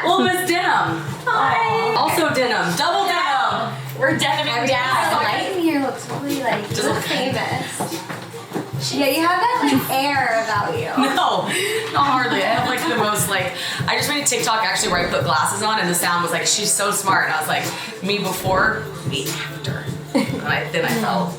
Little Miss Denim. Hi. Also denim. Double denim. We're deniming down. The light in here looks really like Just look famous. Yeah, you have that like air about you. No, not hardly. I have like the most like, I just made a TikTok actually where I put glasses on and the sound was like, she's so smart. And I was like, me before, me after. And then I felt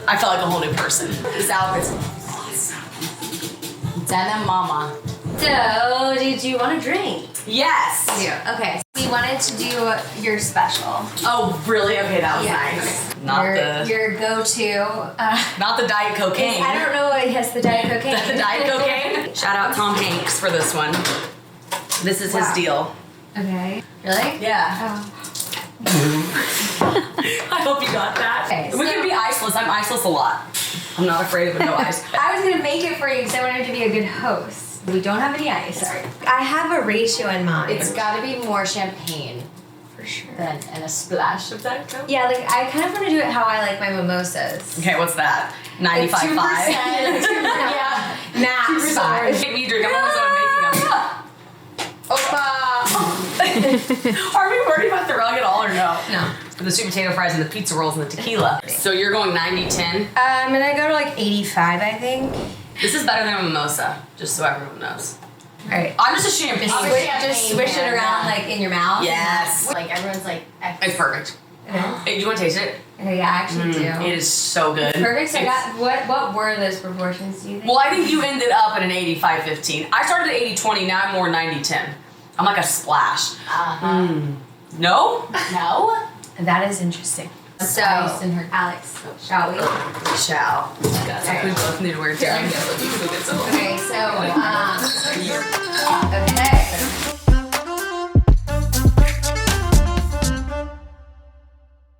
like a whole new person. This outfit's awesome. Denim mama. So, did you want a drink? Yes. Yeah. Okay. We wanted to do your special. Oh, really? Okay, that was nice. Okay. Your go-to. Not the Diet Cocaine. I don't know. Yes, the Diet Cocaine. The Diet Cocaine. Shout out Tom Hanks for this one. This is his deal. Okay. Really? Yeah. Oh. I hope you got that. Okay, we can be iceless. I'm iceless a lot. I'm not afraid of no ice. I was gonna make it for you because I wanted to be a good host. We don't have any ice. Sorry. I have a ratio in mind. It's got to be more champagne for sure. and a splash of Diet Coke. Yeah, like I kind of want to do it how I like my mimosas. Okay, what's that? 95.5. Yeah. Max 5. Make me drink. I'm always on making them. Opa. Are we worried about the rug at all or no? No. The sweet potato fries and the pizza rolls and the tequila. So you're going 90-10? I'm gonna go to like 85, I think. This is better than a mimosa, just so everyone knows. All right. I'm just a champagne. Just swish it around like in your mouth. Yes. Like everyone's like, It's perfect. Hey, do you want to taste it? Okay, yeah, I actually do. It is so good. Perfect. So I got what were those proportions, do you think? Well, I think you ended up at an 85-15. I started at 80-20, now I'm more 90-10. I'm like a splash. No? no? That is interesting. So, Alex, shall we? Shall. Okay. We both need to wear daring. Okay, so,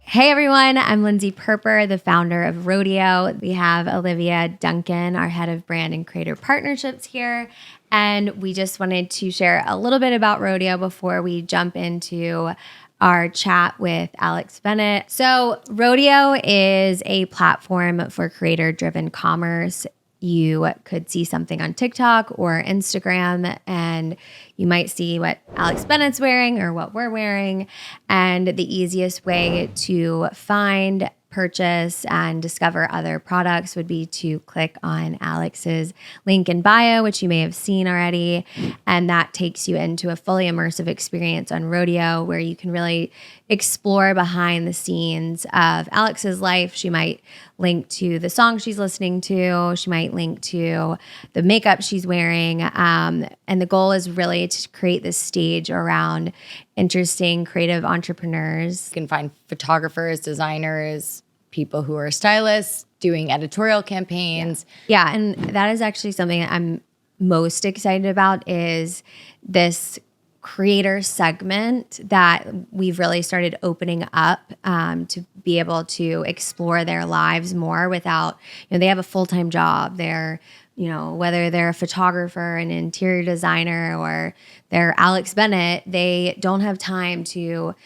Hey everyone, I'm Lindsay Perper, the founder of Rodeo. We have Olivia Duncan, our head of brand and creator partnerships here. And we just wanted to share a little bit about Rodeo before we jump into our chat with Alex Bennett. So Rodeo is a platform for creator-driven commerce. You could see something on TikTok or Instagram, and you might see what Alex Bennett's wearing or what we're wearing. And the easiest way to find, purchase, and discover other products would be to click on Alex's link in bio, which you may have seen already. And that takes you into a fully immersive experience on Rodeo where you can really explore behind the scenes of Alex's life. She might link to the song she's listening to. She might link to the makeup she's wearing. And the goal is really to create this stage around interesting creative entrepreneurs. You can find photographers, designers, people who are stylists, doing editorial campaigns. Yeah, and that is actually something that I'm most excited about is this creator segment that we've really started opening up to be able to explore their lives more without, they have a full-time job. They're, whether they're a photographer, an interior designer, or they're Alex Bennett, they don't have time to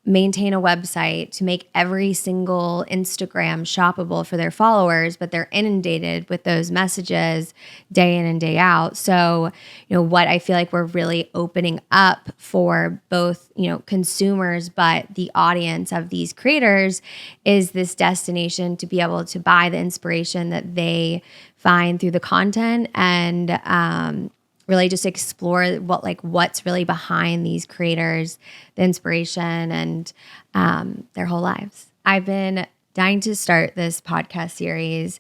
maintain a website, to make every single Instagram shoppable for their followers, but they're inundated with those messages day in and day out. So, what I feel like we're really opening up for both, consumers, but the audience of these creators is this destination to be able to buy the inspiration that they find through the content and, really just explore what's really behind these creators, the inspiration, and their whole lives. I've been dying to start this podcast series.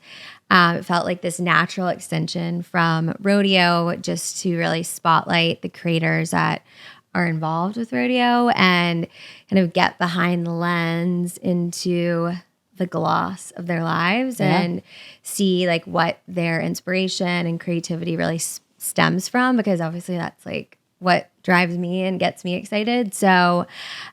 It felt like this natural extension from Rodeo just to really spotlight the creators that are involved with Rodeo and kind of get behind the lens into the gloss of their lives and see what their inspiration and creativity really stems from, because obviously that's what drives me and gets me excited. So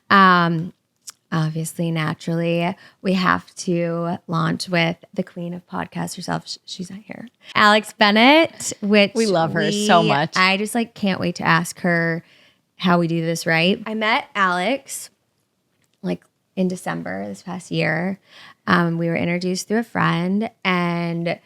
obviously, naturally, we have to launch with the queen of podcasts herself. She's not here. Alex Bennett, which we love her so much. I just can't wait to ask her how we do this right. I met Alex in December this past year. We were introduced through a friend, and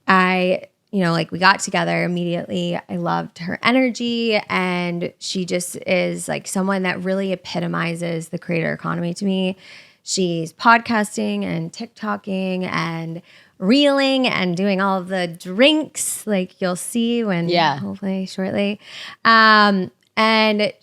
I like we got together immediately. I loved her energy, and she just is like someone that really epitomizes the creator economy to me. She's podcasting and TikToking and reeling and doing all of the drinks, like you'll see when hopefully shortly. And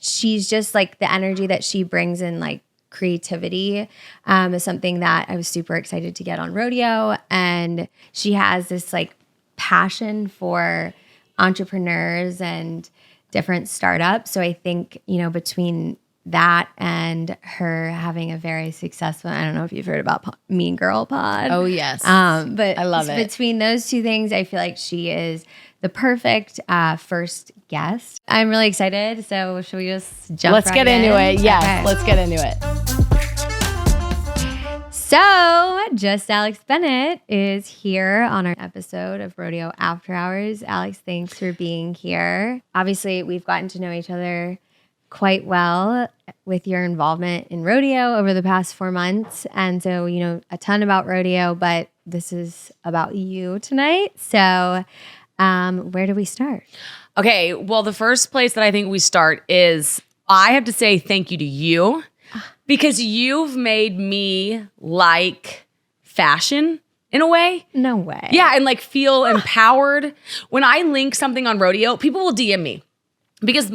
she's just like the energy that she brings in, like creativity, is something that I was super excited to get on Rodeo. And she has this like passion for entrepreneurs and different startups. So I think, between that and her having a very successful, I don't know if you've heard about Mean Girl Pod. Oh, yes. But I love it. Between those two things, I feel like she is the perfect first guest. I'm really excited. So should we just jump Let's get into it. Yes, Okay. let's get into it. So, Just Alex Bennett is here on our episode of Rodeo After Hours. Alex, thanks for being here. Obviously, we've gotten to know each other quite well with your involvement in rodeo over the past 4 months. And so, a ton about rodeo, but this is about you tonight. So, where do we start? Okay, well, the first place that I think we start is I have to say thank you to you because you've made me like fashion in a way. No way. Yeah, and like feel empowered. When I link something on Rodeo, people will DM me. Because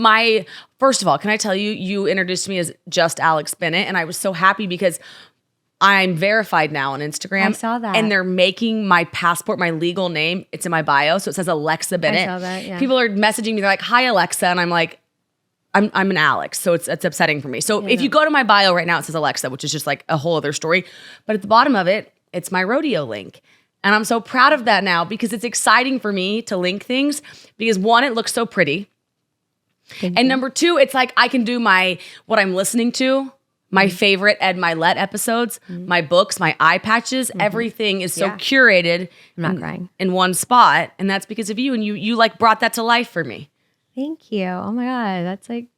first of all, can I tell you, you introduced me as Just Alex Bennett, and I was so happy because I'm verified now on Instagram. I saw that. And they're making my passport, my legal name, it's in my bio, so it says Alexa Bennett. I saw that, yeah. People are messaging me, they're like, hi, Alexa, and I'm like, I'm an Alex, so it's upsetting for me. So if you go to my bio right now, it says Alexa, which is just like a whole other story. But at the bottom of it, it's my rodeo link. And I'm so proud of that now because it's exciting for me to link things because one, it looks so pretty. And number two, it's like I can do what I'm listening to, my favorite Ed Milet episodes, my books, my eye patches, everything is so curated. I'm not crying. In one spot. And that's because of you. And you like brought that to life for me. Thank you. Oh my God. That's like,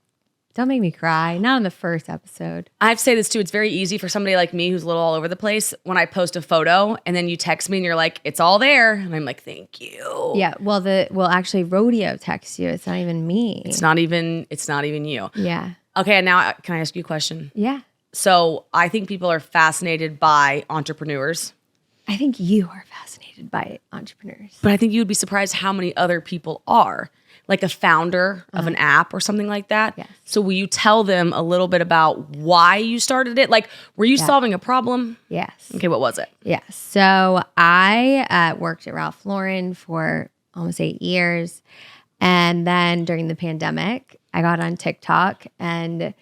don't make me cry. Not in the first episode. I have to say this too. It's very easy for somebody like me who's a little all over the place when I post a photo and then you text me and you're like, it's all there. And I'm like, thank you. Yeah. Well, actually, Rodeo texts you. It's not even me. It's not even you. Yeah. Okay. Now can I ask you a question? Yeah. So I think people are fascinated by entrepreneurs. I think you are fascinated by entrepreneurs. But I think you would be surprised how many other people are. Like a founder of an app or something like that. Yes. So will you tell them a little bit about why you started it? Like, were you solving a problem? Yes. Okay, what was it? Yes. So I worked at Ralph Lauren for almost 8 years. And then during the pandemic, I got on TikTok, and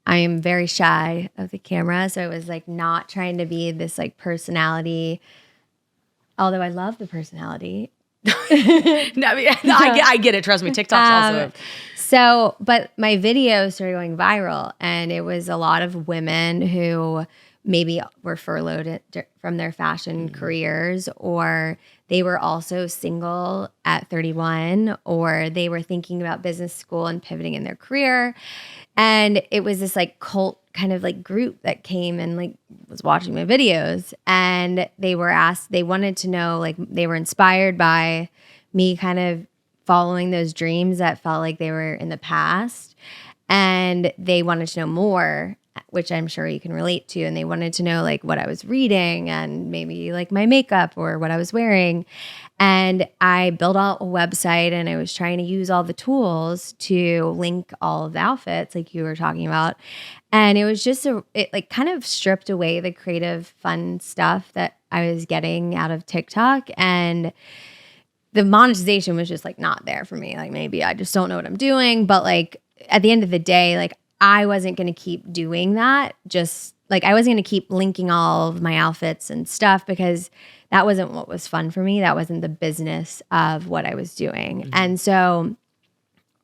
I am very shy of the camera. So it was like not trying to be this like personality, although I love the personality. No, I get it. Trust me, TikTok's also. But my videos started going viral, and it was a lot of women who maybe were furloughed from their fashion careers, or they were also single at 31, or they were thinking about business school and pivoting in their career. And it was this like cult kind of like group that came and like was watching my videos, and they wanted to know, like they were inspired by me kind of following those dreams that felt like they were in the past, and they wanted to know more, which I'm sure you can relate to. And they wanted to know like what I was reading and maybe like my makeup or what I was wearing. And I built out a website, and I was trying to use all the tools to link all of the outfits like you were talking about. And it was just it like kind of stripped away the creative fun stuff that I was getting out of TikTok. And the monetization was just like not there for me. Like maybe I just don't know what I'm doing. But like at the end of the day, like I wasn't going to keep doing that. Just like I wasn't going to keep linking all of my outfits and stuff, because that wasn't what was fun for me. That wasn't the business of what I was doing. And so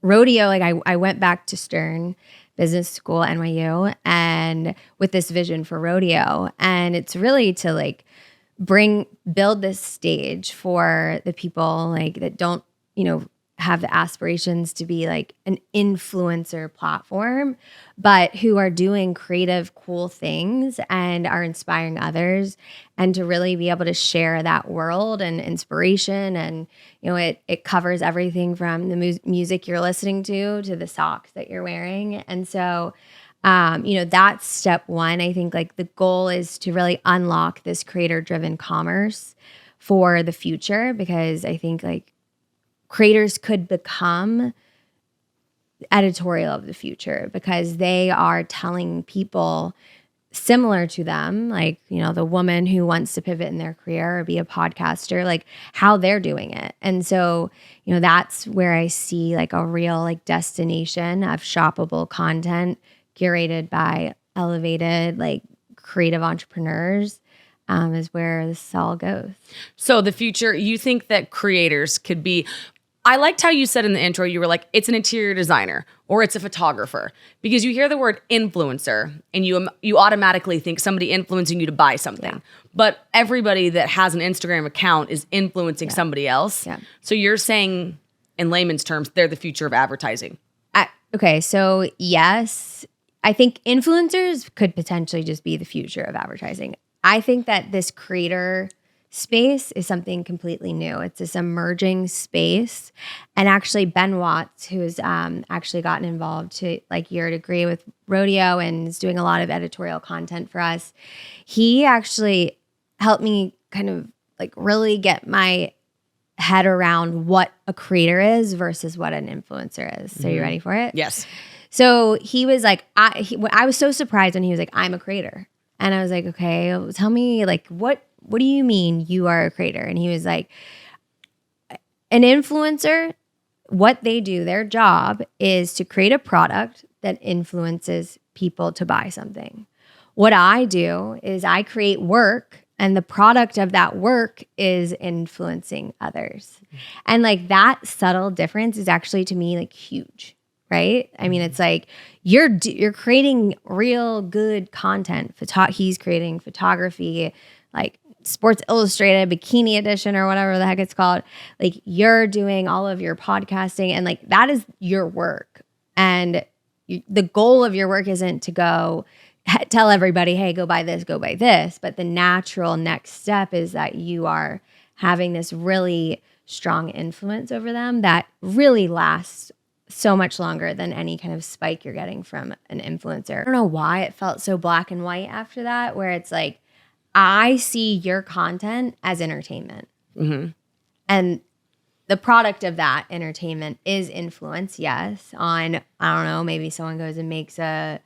rodeo, like I went back to Stern Business School, NYU, and with this vision for rodeo. And it's really to like build this stage for the people like that don't, have the aspirations to be like an influencer platform, but who are doing creative, cool things and are inspiring others, and to really be able to share that world and inspiration. And, you know, it covers everything from the music you're listening to the socks that you're wearing. And so, you know, that's step one. I think like the goal is to really unlock this creator-driven commerce for the future, because I think like creators could become editorial of the future because they are telling people similar to them, like, you know, the woman who wants to pivot in their career or be a podcaster, like how they're doing it. And so, you know, that's where I see like a real like destination of shoppable content curated by elevated, like creative entrepreneurs. Is where this all goes. So the future, you think that creators could be, I liked how you said in the intro, you were like, it's an interior designer or it's a photographer, because you hear the word influencer and you automatically think somebody influencing you to buy something. Yeah. But everybody that has an Instagram account is influencing somebody else. Yeah. So you're saying, in layman's terms, they're the future of advertising. Okay, so yes, I think influencers could potentially just be the future of advertising. I think that this creator space is something completely new. It's this emerging space. And actually Ben Watts, who's actually gotten involved to like your degree with Rodeo and is doing a lot of editorial content for us, he actually helped me kind of like really get my head around what a creator is versus what an influencer is. So you ready for it? Yes. So he was like, I was so surprised when he was like, I'm a creator. And I was like, okay, tell me, like, what do you mean you are a creator? And he was like, an influencer, what they do, their job is to create a product that influences people to buy something. What I do is I create work, and the product of that work is influencing others. And like that subtle difference is actually, to me, like huge. Right? I mean, it's like you're creating real good content. He's creating photography, like Sports Illustrated, Bikini Edition, or whatever the heck it's called. Like you're doing all of your podcasting, and like that is your work. And the goal of your work isn't to go tell everybody, hey, go buy this, go buy this. But the natural next step is that you are having this really strong influence over them that really lasts so much longer than any kind of spike you're getting from an influencer. I don't know why it felt so black and white after that, where it's like, I see your content as entertainment. Mm-hmm. And the product of that entertainment is influence, yes, on, I don't know, maybe someone goes and makes a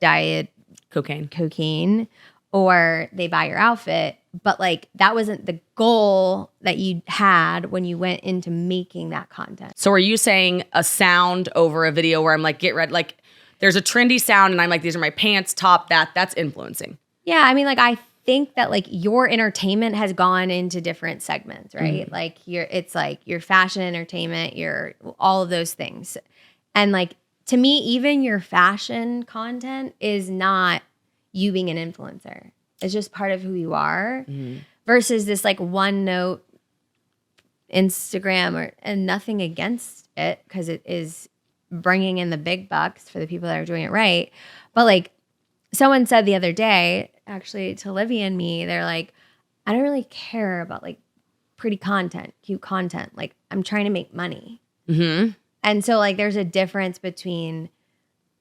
diet cocaine, or they buy your outfit. But like that wasn't the goal that you had when you went into making that content. So are you saying a sound over a video where I'm like, get ready, like there's a trendy sound and I'm like, these are my pants, top, that's influencing? Yeah, I mean, like I think that like your entertainment has gone into different segments, right? Mm-hmm. Like it's like your fashion entertainment, your all of those things. And like to me, even your fashion content is not you being an influencer. It's just part of who you are, versus this like one note Instagram, and nothing against it because it is bringing in the big bucks for the people that are doing it right. But like someone said the other day, actually to Livy and me, they're like, I don't really care about like pretty content, cute content. Like I'm trying to make money. Mm-hmm. And so like there's a difference between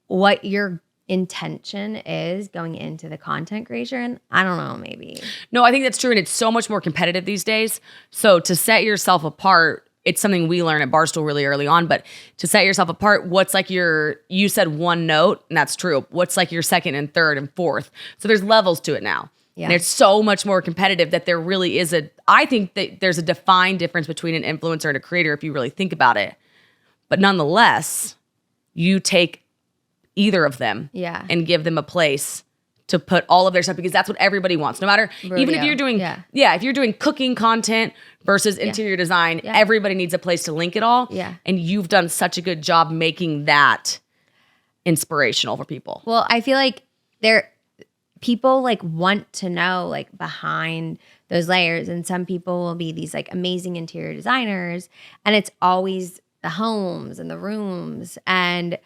what your intention is going into the content creation. I don't know, maybe. No, I think that's true. And it's so much more competitive these days. So to set yourself apart, it's something we learn at Barstool really early on, but to set yourself apart, what's like you said one note, and that's true. What's like your second and third and fourth? So there's levels to it now. Yeah. And it's so much more competitive that there really is I think that there's a defined difference between an influencer and a creator if you really think about it. But nonetheless, you take either of them and give them a place to put all of their stuff, because that's what everybody wants. No matter, Rodeo. Even if you're doing, if you're doing cooking content versus interior design, everybody needs a place to link it all. Yeah. And you've done such a good job making that inspirational for people. Well, I feel like people like want to know like behind those layers. And some people will be these like amazing interior designers, and it's always the homes and the rooms. And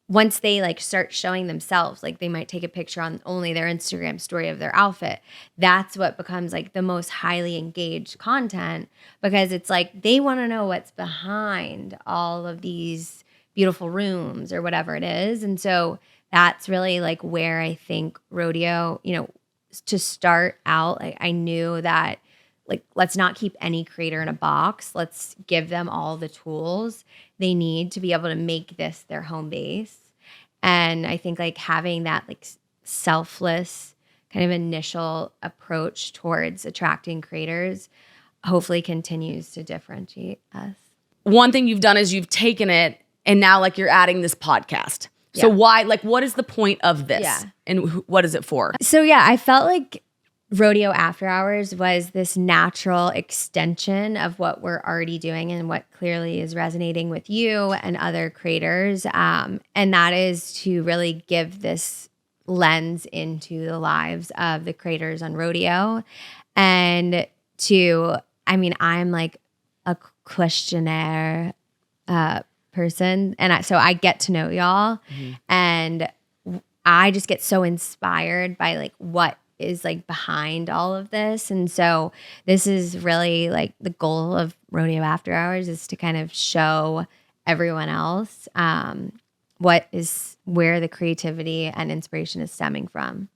once they like start showing themselves, like they might take a picture on only their Instagram story of their outfit. That's what becomes like the most highly engaged content, because it's like they want to know what's behind all of these beautiful rooms or whatever it is. And so that's really like where I think Rodeo, to start out, like I knew that like, let's not keep any creator in a box. Let's give them all the tools they need to be able to make this their home base. And I think like having that like selfless kind of initial approach towards attracting creators hopefully continues to differentiate us. One thing you've done is you've taken it and now like you're adding this podcast. So why, like, what is the point of this? Yeah. And what is it for? So yeah, I felt like Rodeo After Hours was this natural extension of what we're already doing and what clearly is resonating with you and other creators. And that is to really give this lens into the lives of the creators on Rodeo. And I'm like a questionnaire person. And so I get to know y'all. And I just get so inspired by like what is like behind all of this. And so this is really like the goal of Rodeo After Hours, is to kind of show everyone else where the creativity and inspiration is stemming from.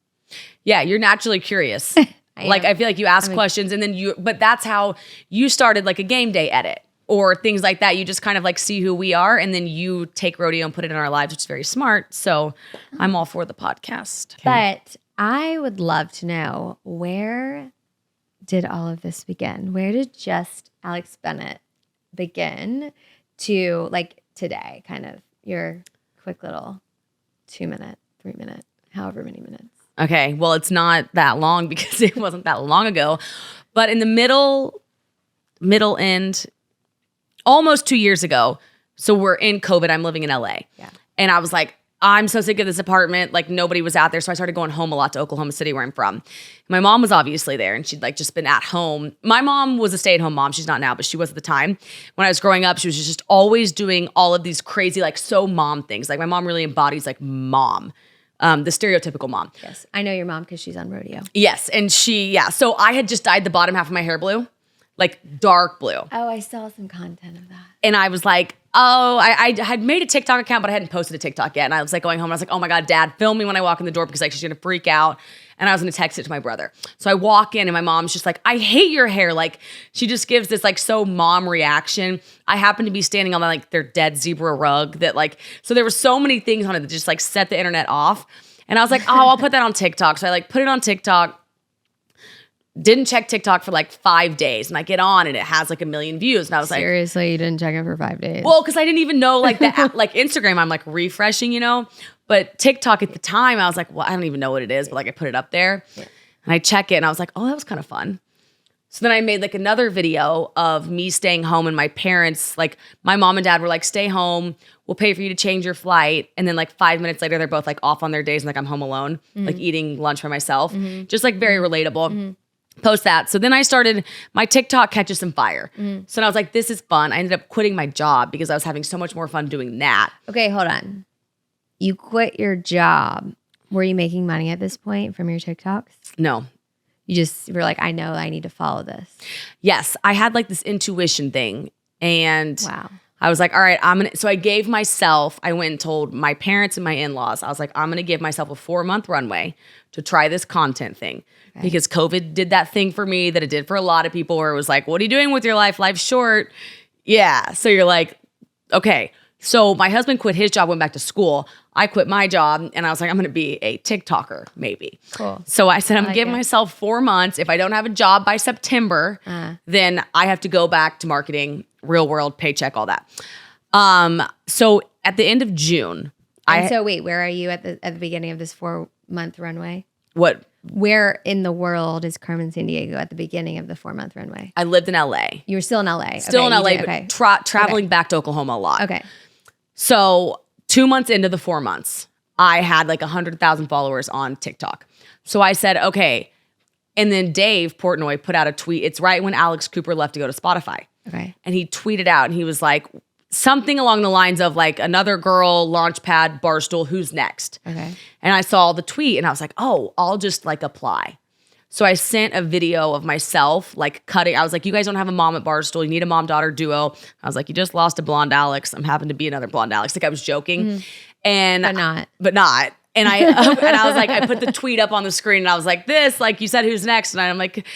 Yeah, you're naturally curious. I feel like you ask questions and then but that's how you started like a game day edit or things like that. You just kind of like see who we are and then you take Rodeo and put it in our lives, which is very smart. So I'm all for the podcast. But I would love to know, where did all of this begin? Where did just Alex Bennett begin to like today, kind of your quick little 2-minute, 3-minute, however many minutes? Okay, well, it's not that long because it wasn't that long ago. But in the middle end, almost 2 years ago, so we're in COVID, I'm living in LA. Yeah. And I was like, I'm so sick of this apartment. Like nobody was out there. So I started going home a lot to Oklahoma City where I'm from. My mom was obviously there and she'd like just been at home. My mom was a stay-at-home mom. She's not now, but she was at the time. When I was growing up, she was just always doing all of these crazy, like so mom things. Like my mom really embodies like mom, the stereotypical mom. Yes. I know your mom because she's on Rodeo. Yes. And so I had just dyed the bottom half of my hair blue, like dark blue. Oh, I saw some content of that. And I was like, I had made a TikTok account, but I hadn't posted a TikTok yet. And I was like going home and I was like, oh my God, Dad, film me when I walk in the door because like she's gonna freak out. And I was gonna text it to my brother. So I walk in and my mom's just like, I hate your hair. Like she just gives this like so mom reaction. I happen to be standing on like their dead zebra rug that like, so there were so many things on it that just like set the internet off. And I was like, oh, I'll put that on TikTok. So I like put it on TikTok. Didn't check TikTok for like 5 days and I get on and it has like 1 million views. And I was like, seriously, you didn't check it for 5 days? Well, because I didn't even know like that, like Instagram, I'm like refreshing, but TikTok at the time, I was like, well, I don't even know what it is, but like I put it up there and I check it and I was like, oh, that was kind of fun. So then I made like another video of me staying home and my parents, like my mom and dad were like, stay home, we'll pay for you to change your flight. And then like 5 minutes later, they're both like off on their days and like I'm home alone, like eating lunch by myself, just like very relatable. Post that. So then I started, my TikTok catches some fire. So then I was like, this is fun. I ended up quitting my job because I was having so much more fun doing that. Okay, hold on. You quit your job. Were you making money at this point from your TikToks? No. You just were like, I know I need to follow this. Yes. I had like this intuition thing. And wow. I was like, all right, so I gave myself, I went and told my parents and my in-laws, I was like, I'm going to give myself a 4-month runway to try this content thing. Okay. Because COVID did that thing for me that it did for a lot of people where it was like, what are you doing with your life? Life's short. Yeah. So you're like, okay. So my husband quit his job, went back to school. I quit my job and I was like, I'm going to be a TikToker maybe. Cool. So I said, I'm giving myself 4 months. If I don't have a job by September, then I have to go back to marketing, real world, paycheck, all that. So at the end of June, so wait, where are you at the beginning of this 4-month runway? What? Where in the world is Carmen Sandiego at the beginning of the 4-month runway? I lived in LA. You were still in LA. Still in LA, but traveling back to Oklahoma a lot. Okay. So 2 months into the 4 months, I had like 100,000 followers on TikTok. So I said, okay, And then Dave Portnoy put out a tweet. It's right when Alex Cooper left to go to Spotify. Okay. And he tweeted out and he was like, something along the lines of like, another girl, Launchpad, Barstool, who's next? Okay. And I saw the tweet and I was like, oh, I'll just like apply. So I sent a video of myself like cutting. I was like, you guys don't have a mom at Barstool. You need a mom-daughter duo. I was like, you just lost a blonde Alex. I'm happen to be another blonde Alex. Like I was joking. And But not. And I was like, I put the tweet up on the screen and I was like, this, like you said, who's next? And I'm like,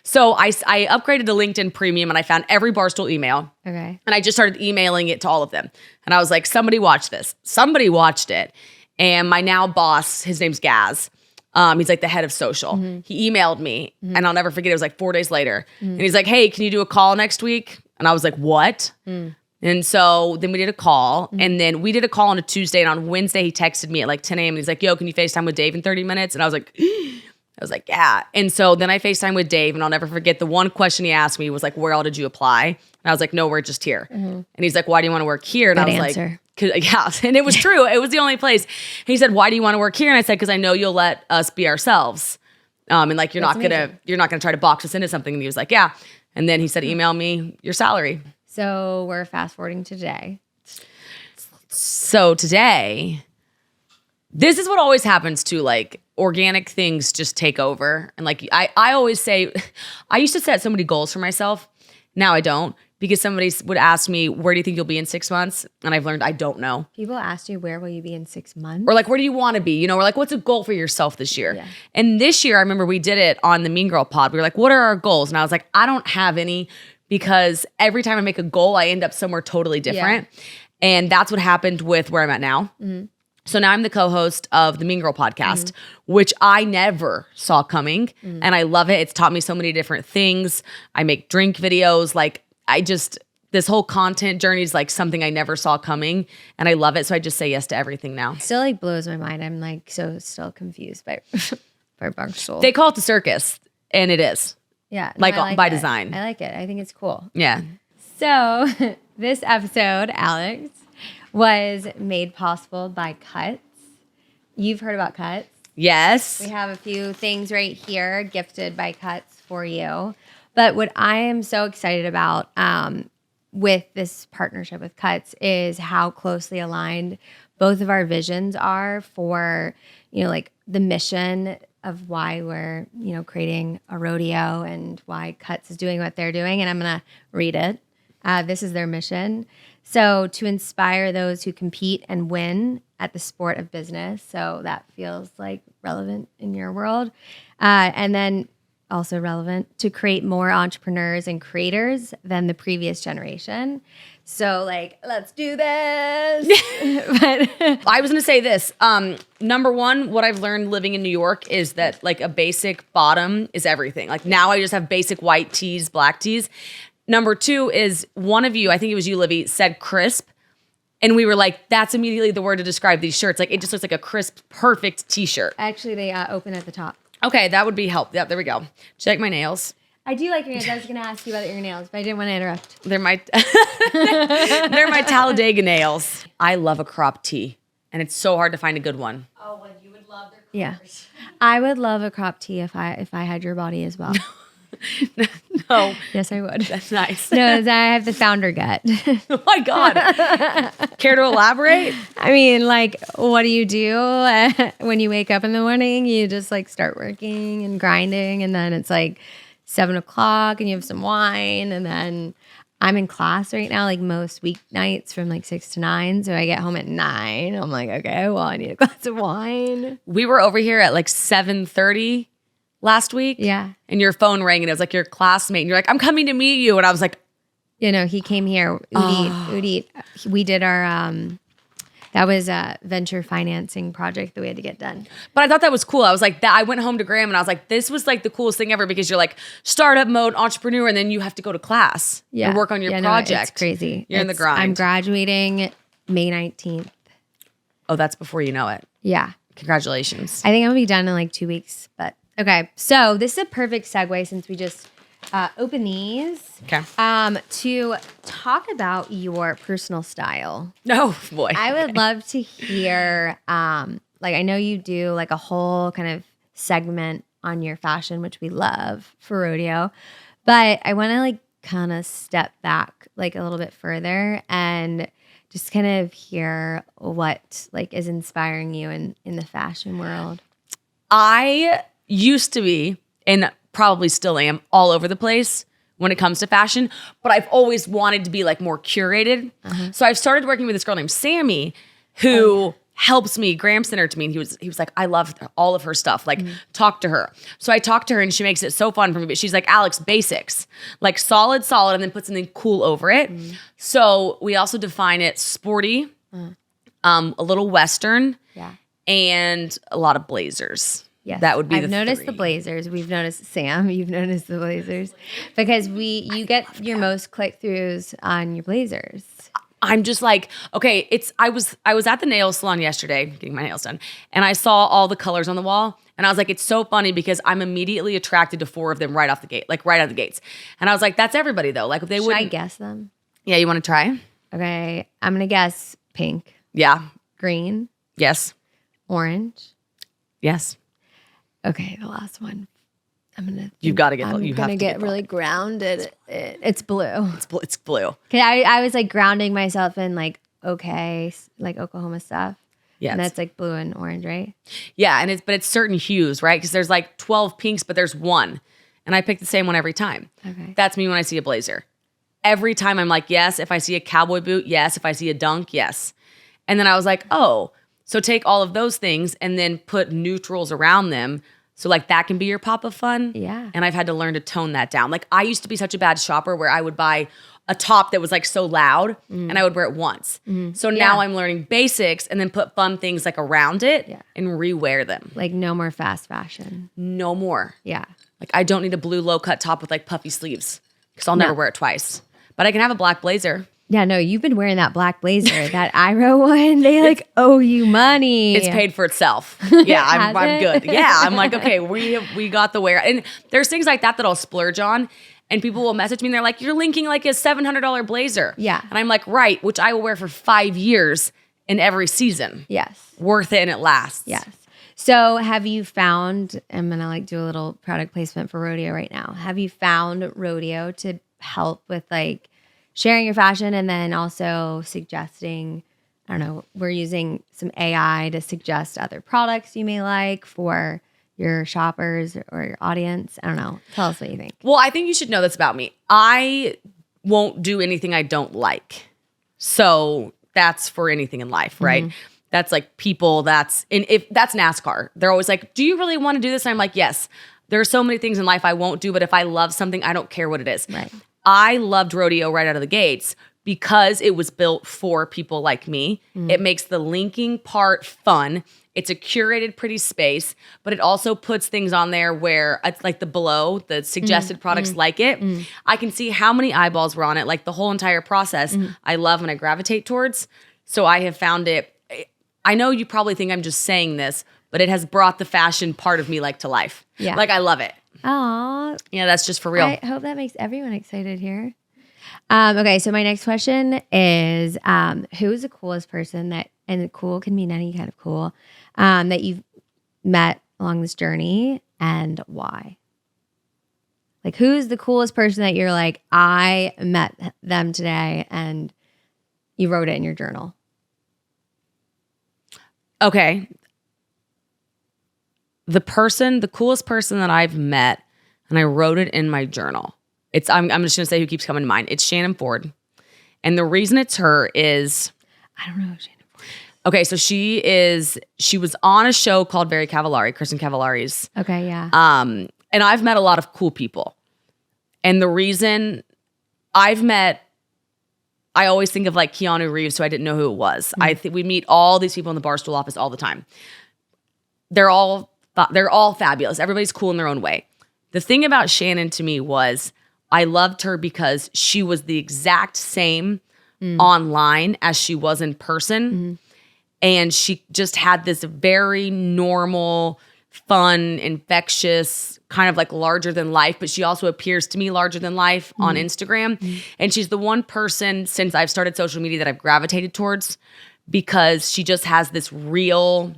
so I upgraded to LinkedIn Premium and I found every Barstool email. Okay. And I just started emailing it to all of them. And I was like, somebody watch this. Somebody watched it. And my now boss, his name's Gaz. He's like the head of social. He emailed me and I'll never forget. It was like 4 days later. And he's like, hey, can you do a call next week? And I was like, what? And so then we did a call and then we did a call on a Tuesday and on Wednesday he texted me at like 10 a.m. and he's like, yo, can you FaceTime with Dave in 30 minutes? And I was like, yeah. And so then I FaceTime with Dave and I'll never forget the one question he asked me was like, where all did you apply? And I was like, no, we're just here. And he's like, why do you want to work here? And Good I was answer. like, yeah, and it was true. It was the only place. He said, why do you want to work here? And I said, because I know you'll let us be ourselves. And like, you're not gonna try to box us into something. And he was like, yeah. And then he said, email me your salary. So we're fast forwarding to today. So today, this is what always happens to like organic things just take over. And like, I always say, I used to set so many goals for myself. Now I don't. Because somebody would ask me, where do you think you'll be in 6 months? And I've learned I don't know. People ask you, where will you be in 6 months? Or like, where do you want to be? You know, or like, what's a goal for yourself this year? Yeah. And this year, I remember we did it on the Mean Girl pod. We were like, what are our goals? And I was like, I don't have any because every time I make a goal, I end up somewhere totally different. Yeah. And that's what happened with where I'm at now. So now I'm the co-host of the Mean Girl podcast, which I never saw coming. And I love it. It's taught me so many different things. I make drink videos. Like, this whole content journey is like something I never saw coming and I love it. So I just say yes to everything now. Still like blows my mind. I'm like still confused by Barstool. They call it the circus and it is. Yeah. No, like by it. design. I like it. I think it's cool. Yeah. So this episode, Alex, was made possible by Cuts. You've heard about Cuts. Yes. We have a few things right here gifted by Cuts for you. But what I am so excited about with this partnership with Cuts is how closely aligned both of our visions are for, you know, like the mission of why we're, you know, creating a rodeo and why Cuts is doing what they're doing. And I'm going to read it. This is their mission. So to inspire those who compete and win at the sport of business. So that feels like relevant in your world. And then also relevant to create more entrepreneurs and creators than the previous generation. So like, let's do this. But I was going to say this. Number one, what I've learned living in New York is that like a basic bottom is everything. Like now I just have basic white tees, black tees. Number two is one of you, I think it was you, Livy, said crisp. And we were like, that's immediately the word to describe these shirts. Like it just looks like a crisp, perfect t-shirt. actually, they open at the top. Okay, that would be help. Yeah, there we go. Check my nails. I do like your nails. I was going to ask you about your nails, but I didn't want to interrupt. They're my they're my Talladega nails. I love a crop tee, and it's so hard to find a good one. Oh, well, you would love their Yeah. I would love a crop tee if I had your body as well. No, Yes, I would. that's nice. No, I have the founder gut. Oh my God. Care to elaborate? I mean, like, what do you do when you wake up in the morning? You just like start working and grinding, and then it's like 7 o'clock, and you have some wine, and then I'm in class right now, like most weeknights from like 6 to 9. So I get home at 9. I'm like, okay, well, I need a glass of wine. We were over here at like 7:30 last week. Yeah. And your phone rang, and it was like your classmate, and you're like, I'm coming to meet you. And I was like, You know, he came here, Udit. We did our, that was a venture financing project that we had to get done. but I thought that was cool. I was like, I went home to Graham and I was like, this was like the coolest thing ever because you're like startup mode, entrepreneur, and then you have to go to class and work on your project. No, it's crazy. You're in the grind. I'm graduating May 19th. Oh, that's before you know it. Yeah. Congratulations. I think I'm going to be done in like 2 weeks. But okay. So this is a perfect segue since we just open these. Okay. To talk about your personal style. Oh, boy. I would love to hear, like, I know you do like a whole kind of segment on your fashion, which we love for Rodeo. But I want to like kind of step back like a little bit further and just kind of hear what like is inspiring you in the fashion world. I used to be, and probably still am, all over the place when it comes to fashion, but I've always wanted to be like more curated. So I've started working with this girl named Sammy who helps me. Graham sent her to me and he was like, I love all of her stuff. Like talk to her. So I talked to her and she makes it so fun for me. But she's like, Alex, basics, like solid, and then put something cool over it. So we also define it sporty, a little Western, and a lot of blazers. Yes, that would be. I've noticed the blazers. We've noticed Sam. You've noticed the blazers because you get your most click throughs on your blazers. I'm just like, okay, I was at the nail salon yesterday getting my nails done, and I saw all the colors on the wall, and I was like, it's so funny because I'm immediately attracted to 4 of them right off the gate, like right out of the gates. And I was like, that's everybody though. Like if they Should wouldn't I guess them? Yeah, you want to try? Okay, I'm gonna guess pink, Yeah. green, Yes. orange. Yes. Okay, the last one. You've got to get. I'm You have gonna to get really grounded. It's blue. It's blue. Okay, I was like grounding myself in like like Oklahoma stuff. Yeah, and that's like blue and orange, right? Yeah, and it's certain hues, right? Because there's like 12 pinks, but there's one, and I pick the same one every time. Okay, that's me when I see a blazer. Every time I'm like, yes. If I see a cowboy boot, yes. If I see a dunk, yes. And then I was like, oh, so take all of those things and then put neutrals around them. So like that can be your pop of fun. Yeah. And I've had to learn to tone that down. Like I used to be such a bad shopper where I would buy a top that was like so loud and I would wear it once. So now I'm learning basics and then put fun things like around it and rewear them. Like no more fast fashion. No more. Yeah. Like I don't need a blue low cut top with like puffy sleeves because I'll never wear it twice. But I can have a black blazer. Yeah, no, you've been wearing that black blazer, that Iro one. They like owe you money. It's paid for itself. Yeah, I'm good. Yeah, I'm like, okay, we got the wear. And there's things like that I'll splurge on. And people will message me and they're like, you're linking like a $700 blazer. Yeah. And I'm like, right, which I will wear for 5 years in every season. Yes. Worth it and it lasts. Yes. So have you found, I'm going to like do a little product placement for Rodeo right now. Have you found Rodeo to help with like sharing your fashion and then also suggesting, I don't know, we're using some AI to suggest other products you may like for your shoppers or your audience? I don't know. Tell us what you think. Well, I think you should know this about me. I won't do anything I don't like. So that's for anything in life, right? That's like people, that's NASCAR. They're always like, do you really want to do this? And I'm like, yes. There are so many things in life I won't do, but if I love something, I don't care what it is. Right. I loved Rodeo right out of the gates because it was built for people like me. It makes the linking part fun. It's a curated, pretty space, but it also puts things on there where it's like the suggested products like it. I can see how many eyeballs were on it, like the whole entire process. I love and I gravitate towards. So I have found it. I know you probably think I'm just saying this, but it has brought the fashion part of me like to life. Yeah. Like I love it. Aw. Yeah, that's just for real. I hope that makes everyone excited here. Okay, so my next question is, who is the coolest person and cool can mean any kind of cool, that you've met along this journey and why? Like, who's the coolest person that you're like, I met them today and you wrote it in your journal? Okay. The coolest person that I've met, and I wrote it in my journal. I'm just gonna say who keeps coming to mind. It's Shannon Ford. And the reason it's her is I don't know who Shannon Ford is. Okay, so she was on a show called Very Cavallari, Kristen Cavallari's. Okay, yeah. And I've met a lot of cool people. And the reason I always think of like Keanu Reeves, so I didn't know who it was. I think we meet all these people in the Barstool office all the time. They're all fabulous. Everybody's cool in their own way. The thing about Shannon to me was I loved her because she was the exact same online as she was in person. And she just had this very normal, fun, infectious, kind of like larger than life, but she also appears to me larger than life on Instagram. And she's the one person since I've started social media that I've gravitated towards because she just has this real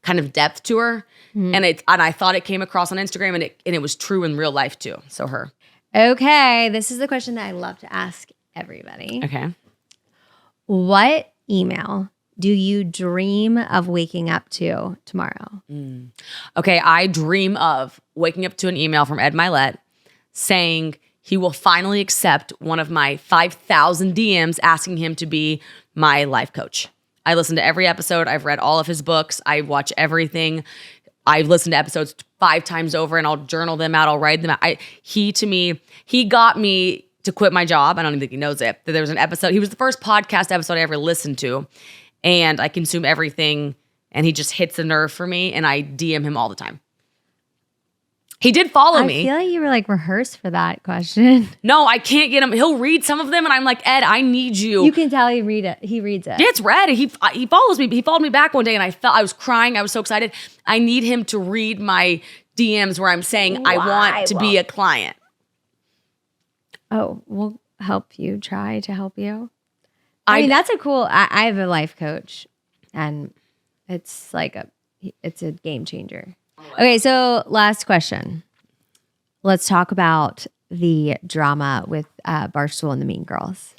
kind of depth to her. And I thought it came across on Instagram, and it was true in real life too. So her. Okay, this is the question that I love to ask everybody. Okay. What email do you dream of waking up to tomorrow? Okay, I dream of waking up to an email from Ed Milet saying he will finally accept one of my 5,000 DMs asking him to be my life coach. I listen to every episode. I've read all of his books. I watch everything. I've listened to episodes 5 times over, and I'll journal them out. I'll write them out. He got me to quit my job. I don't even think he knows it. There was an episode. He was the first podcast episode I ever listened to, and I consume everything, and he just hits a nerve for me, and I DM him all the time. He did follow me. I feel like you were like rehearsed for that question. No, I can't get him. He'll read some of them, and I'm like, Ed, I need you. You can tell he reads it. Yeah, it's read. He follows me. He followed me back one day, and I was crying. I was so excited. I need him to read my DMs where I'm saying I want to be a client. Oh, we'll help you. Try to help you. I mean, that's a cool. I have a life coach, and it's like it's a game changer. Okay, so last question. Let's talk about the drama with Barstool and the Mean Girls.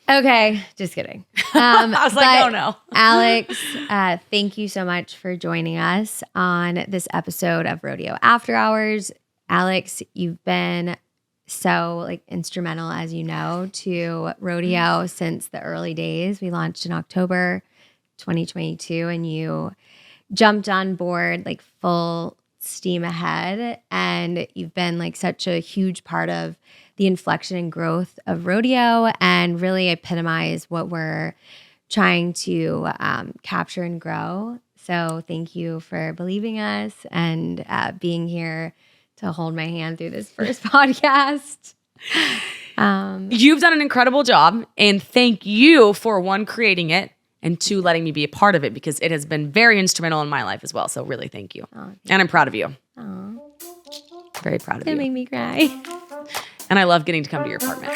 Okay, just kidding. I was like, oh no. Alex, thank you so much for joining us on this episode of Rodeo After Hours. Alex, you've been so like instrumental, as you know, to rodeo since the early days. We launched in October 2022, and you jumped on board like full steam ahead, and you've been like such a huge part of the inflection and growth of rodeo, and really epitomize what we're trying to capture and grow. So thank you for believing us and being here to hold my hand through this first podcast. You've done an incredible job, and thank you for 1, creating it, and 2, letting me be a part of it, because it has been very instrumental in my life as well. So really, thank you. And I'm proud of you. Very proud of you. It made me cry. And I love getting to come to your apartment.